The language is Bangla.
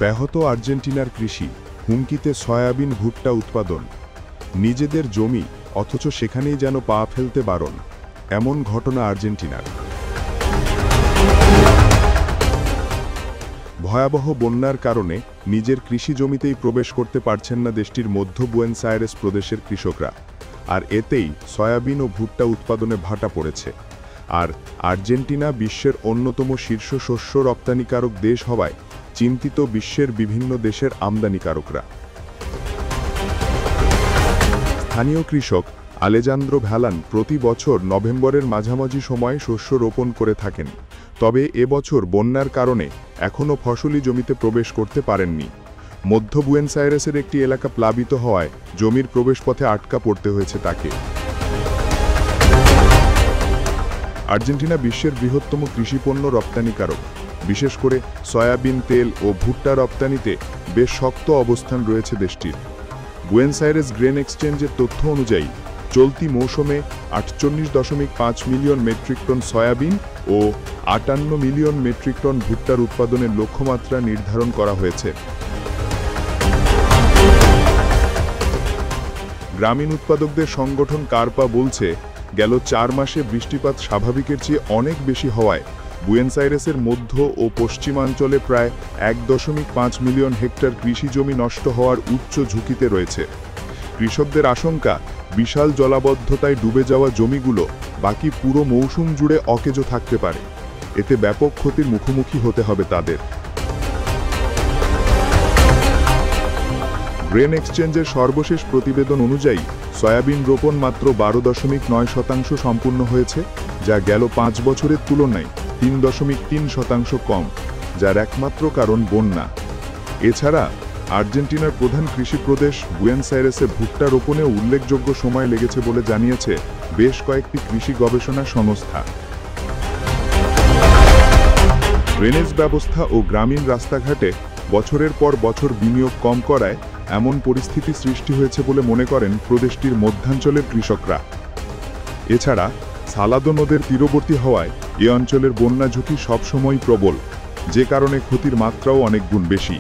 ব্যাহত আর্জেন্টিনার কৃষি, হুমকিতে সয়াবিন ভুট্টা উৎপাদন। নিজেদের জমি, অথচ সেখানেই যেন পা ফেলতে বারণ। এমন ঘটনা আর্জেন্টিনার। ভয়াবহ বন্যার কারণে নিজের কৃষি জমিতেই প্রবেশ করতে পারছেন না দেশটির মধ্য বুয়েনোস আইরেস প্রদেশের কৃষকরা। আর এতেই সয়াবিন ও ভুট্টা উৎপাদনে ভাটা পড়েছে। আর আর্জেন্টিনা বিশ্বের অন্যতম শীর্ষ শস্য রপ্তানিকারক দেশ হওয়ায় চিন্তিত বিশ্বের বিভিন্ন দেশের আমদানিকারকরা। স্থানীয় কৃষক আলেজান্দ্রো ভ্যালান প্রতি বছর নভেম্বরের মাঝামাঝি সময়ে শস্য রোপণ করে থাকেন। তবে এবছর বন্যার কারণে এখনও ফসলি জমিতে প্রবেশ করতে পারেননি। মধ্য বুয়েনোস আইরেসের একটি এলাকা প্লাবিত হওয়ায় জমির প্রবেশপথে আটকা পড়তে হয়েছে তাকে। আর্জেন্টিনা বিশ্বের বৃহত্তম কৃষিপণ্য রপ্তানিকারক। বিশেষ করে সয়াবিন তেল ও ভুট্টা রপ্তানিতে বেশ শক্ত অবস্থান রয়েছে দেশটির। বুয়েনোস আইরেস গ্রেন এক্সচেঞ্জের তথ্য অনুযায়ী চলতি মৌসুমে 48.5 মিলিয়ন মেট্রিক টন সয়াবিন ও 58 মিলিয়ন মেট্রিক টন ভুট্টার উৎপাদনের লক্ষ্যমাত্রা নির্ধারণ করা হয়েছে। গ্রামীণ উৎপাদকদের সংগঠন কার্পা বলছে, গেল 4 মাসে বৃষ্টিপাত স্বাভাবিকের চেয়ে অনেক বেশি হওয়ায় বুয়েনোস আইরেসের মধ্য ও পশ্চিমাঞ্চলে প্রায় 1.5 মিলিয়ন হেক্টর কৃষি জমি নষ্ট হওয়ার উচ্চ ঝুঁকিতে রয়েছে। কৃষকদের আশঙ্কা, বিশাল জলাবদ্ধতায় ডুবে যাওয়া জমিগুলো বাকি পুরো মৌসুম জুড়ে অকেজো থাকতে পারে। এতে ব্যাপক ক্ষতির মুখোমুখি হতে হবে তাদের। গ্রেন এক্সচেঞ্জের সর্বশেষ প্রতিবেদন অনুযায়ী সয়াবিন রোপণ মাত্র 12.9% সম্পূর্ণ হয়েছে, যা গেল 5 বছরের তুলনায় 3.3% কম, যার একমাত্র কারণ বন্যা। এছাড়া আর্জেন্টিনার প্রধান কৃষি প্রদেশ বুয়েনোস আইরেসে ভুট্টা রোপণে উল্লেখযোগ্য সময় লেগেছে বলে জানিয়েছে বেশ কয়েকটি কৃষি গবেষণা সংস্থা। ড্রেনেজ ব্যবস্থা ও গ্রামীণ রাস্তাঘাটে বছরের পর বছর বিনিয়োগ কম করায় এমন পরিস্থিতি সৃষ্টি হয়েছে বলে মনে করেন প্রদেশটির মধ্যাঞ্চলের কৃষকরা। এছাড়া সালাদো নদের তীরবর্তী হওয়ায় এ অঞ্চলের বন্যা ঝুঁকি সবসময়ই প্রবল, যে কারণে ক্ষতির মাত্রাও অনেক গুণ বেশি।